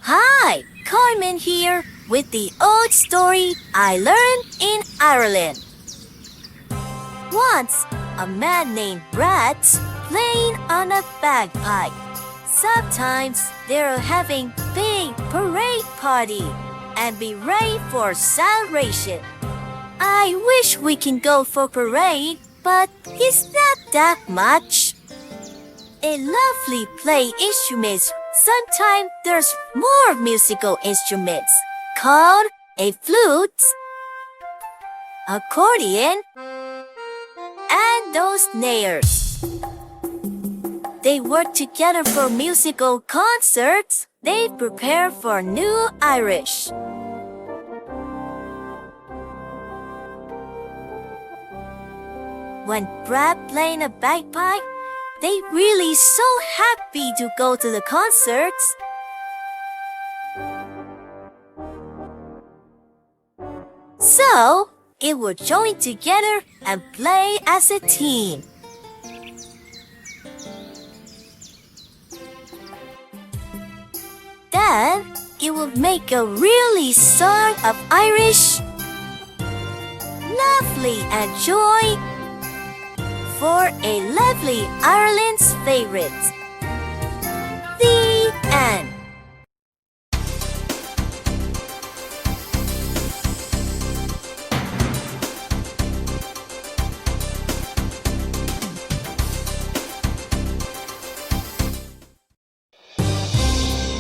Hi, Carmen here with the old story I learned in Ireland. Once, a man named Brad's playing on a bagpipe. Sometimes they're having big parade party and be ready for celebration. I wish we can go for parade, but it's not that much. A lovely play instruments. Sometimes there's more musical instruments called a flute, accordion, and those snares. They work together for musical concerts. They prepare for New Irish. When Brad playing a bagpipe, they really so happy to go to the concerts. So, it would join together and play as a team. Then, it would make a really song of Irish, lovely and joy, for a lovely Ireland's favorite. The end.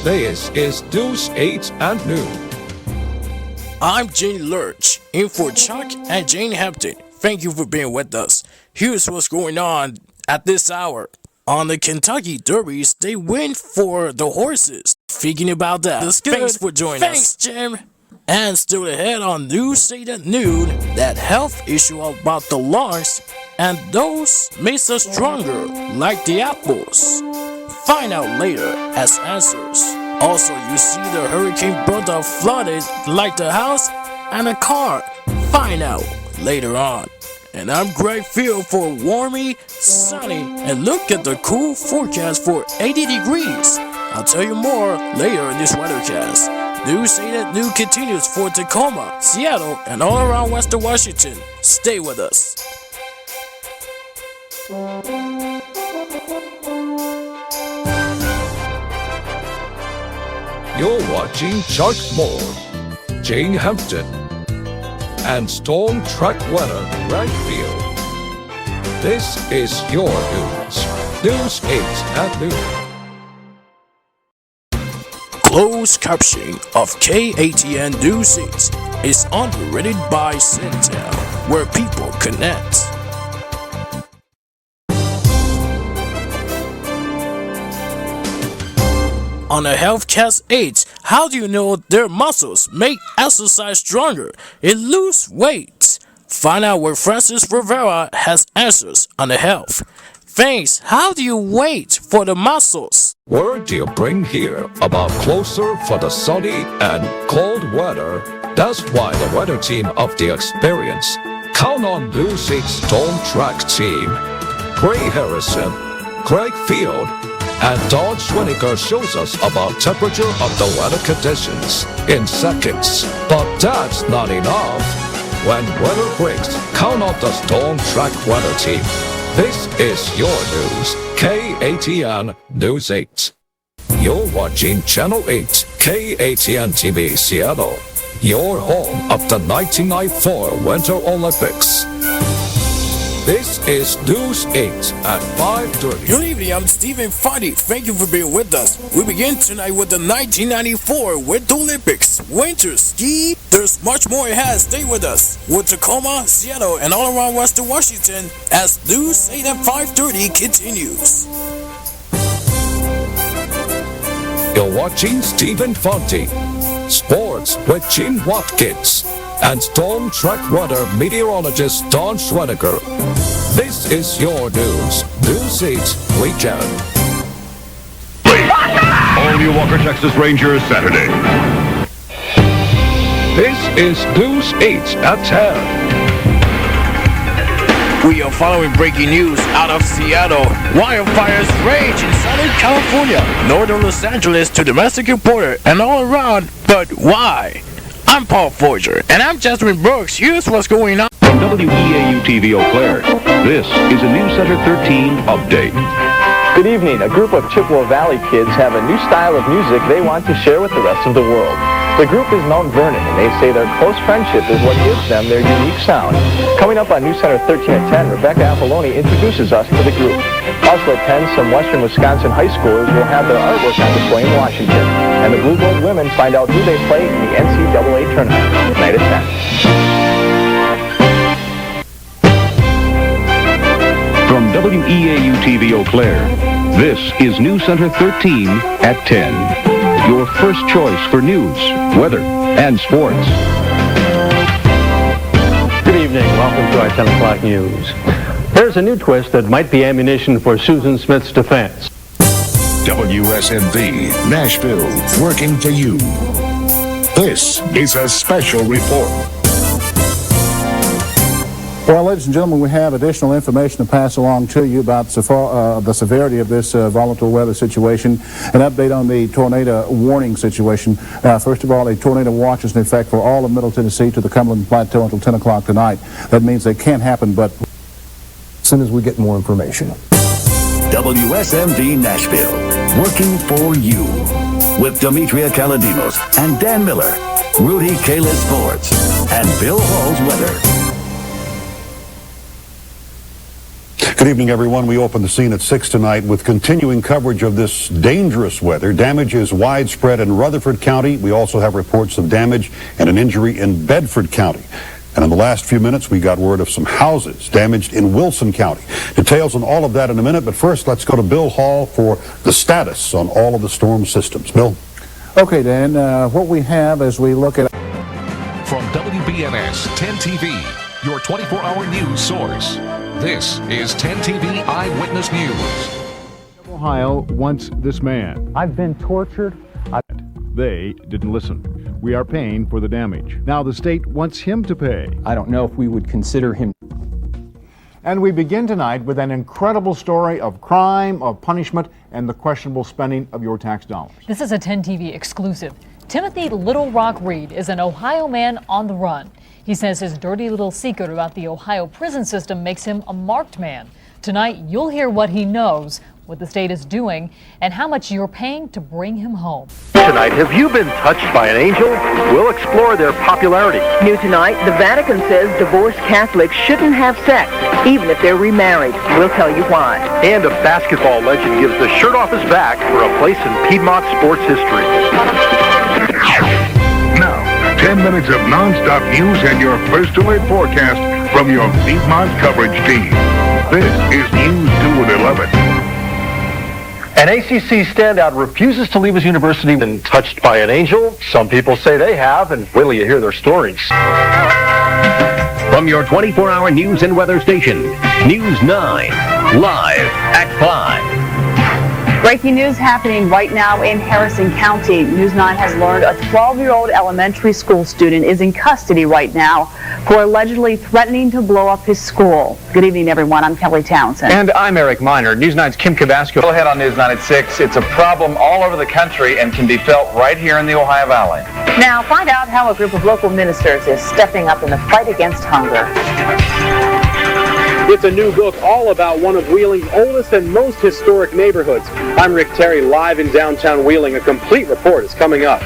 This is News 8 at noon. I'm Jane Lurch, in for Chuck and Jane Hampton. Thank you for being with us. Here's what's going on at this hour. On the Kentucky Derbies, they win for the horses. Speaking about that, thanks for joining us. Thanks, Jim. And still ahead on News 8 at noon, that health issue about the lungs and those makes us stronger, like the apples. Find out later as answers. Also, you see the hurricane brother flooded like the house and a car. Find out later on. And I'm Greg Field for warmy, sunny, and look at the cool forecast for 80 degrees. I'll tell you more later in this weathercast. News 8 at noon continues for Tacoma, Seattle, and all around Western Washington. Stay with us. You're watching Chuck Moore, Jane Hampton, and Storm Track Weather Greg Field. This is your News 8 at noon. Closed captioning of KATN News 8 is underwritten by Centel, where people connect. On a HealthCast 8, how do you know their muscles make exercise stronger and lose weight? Find out where Francis Rivera has answers on the health. Thanks, how do you wait for the muscles? Word do you bring here about closer for the sunny and cold weather? That's why the weather team of the experience count on News 8 Storm Track team. Gray Harrison, Greg Field, and Don Schwinniger shows us about temperature of the weather conditions in seconds. But that's not enough. When weather breaks, count on the Storm Track weather team. This is your news, KATN News 8. You're watching Channel 8, KATN-TV Seattle, your home of the 1994 Winter Olympics. This is News 8 at 5:30. Good evening, I'm Stephen Fuddy. Thank you for being with us. We begin tonight with the 1994 Winter Olympics. Winter ski. There's much more ahead. Stay with us. With Tacoma, Seattle, and all around Western Washington as News 8 at 5:30 continues. You're watching Stephen Fonte, Sports with Gene Watkins, and Storm Track Weather meteorologist Don Schweniger. This is your news, News 8 Weekend. All new Walker, Texas Rangers Saturday. This is News 8 at 10. We are following breaking news out of Seattle. Wildfires rage in Southern California, northern Los Angeles to domestic reporter, and all around. But why? I'm Paul Forger, and I'm Jasmine Brooks. Here's what's going on. From WEAU-TV Eau Claire, this is a News Center 13 update. Good evening. A group of Chippewa Valley kids have a new style of music they want to share with the rest of the world. The group is Mount Vernon, and they say their close friendship is what gives them their unique sound. Coming up on News Center 13 at 10, Rebecca Apolloni introduces us to the group. Also at 10, some Western Wisconsin high schoolers will have their artwork on display in Washington. And the Blue Gold women find out who they play in the NCAA tournament. Tonight at 10. From WEAU-TV Eau Claire, this is News Center 13 at 10. Your first choice for news, weather, and sports. Good evening. Welcome to our 10 o'clock news. Here's a new twist that might be ammunition for Susan Smith's defense. WSMV, Nashville, working for you. This is a special report. Well, ladies and gentlemen, we have additional information to pass along to you about the severity of this volatile weather situation. An update on the tornado warning situation. First of all, a tornado watch is in effect for all of Middle Tennessee to the Cumberland Plateau until 10 o'clock tonight. That means they can't happen, but as soon as we get more information. WSMV Nashville, working for you. With Demetria Kaladimos and Dan Miller, Rudy Kayla Sports, and Bill Hall's weather. Good evening, everyone. We open the scene at 6 tonight with continuing coverage of this dangerous weather. Damage is widespread in Rutherford County. We also have reports of damage and an injury in Bedford County. And in the last few minutes, we got word of some houses damaged in Wilson County. Details on all of that in a minute, but first, let's go to Bill Hall for the status on all of the storm systems. Bill? Okay, Dan, what we have as we look at... From WBNS 10 TV, your 24-hour news source. This is 10 TV Eyewitness News. Ohio wants this man. I've been tortured. They didn't listen. We are paying for the damage. Now the state wants him to pay. I don't know if we would consider him. And we begin tonight with an incredible story of crime, of punishment, and the questionable spending of your tax dollars. This is a 10 TV exclusive. Timothy Little Rock Reed is an Ohio man on the run. He says his dirty little secret about the Ohio prison system makes him a marked man. Tonight, you'll hear what he knows, what the state is doing, and how much you're paying to bring him home. Tonight, have you been touched by an angel? We'll explore their popularity. New tonight, the Vatican says divorced Catholics shouldn't have sex, even if they're remarried. We'll tell you why. And a basketball legend gives the shirt off his back for a place in Piedmont sports history. Now, 10 minutes of non-stop news and your first alert forecast from your Piedmont coverage team. This is News 2 at 11. An ACC standout refuses to leave his university. Been touched by an angel? Some people say they have, and wait till you hear their stories. From your 24-hour news and weather station, News 9, live at 5. Breaking news happening right now in Harrison County. News 9 has learned a 12-year-old elementary school student is in custody right now for allegedly threatening to blow up his school. Good evening, everyone. I'm Kelly Townsend. And I'm Eric Miner. News 9's Kim Kavasco. Go ahead on News 9 at 6. It's a problem all over the country and can be felt right here in the Ohio Valley. Now, find out how a group of local ministers is stepping up in the fight against hunger. It's a new book all about one of Wheeling's oldest and most historic neighborhoods. I'm Rick Terry, live in downtown Wheeling. A complete report is coming up.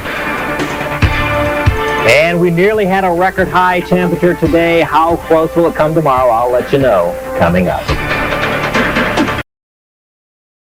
And we nearly had a record high temperature today. How close will it come tomorrow? I'll let you know coming up.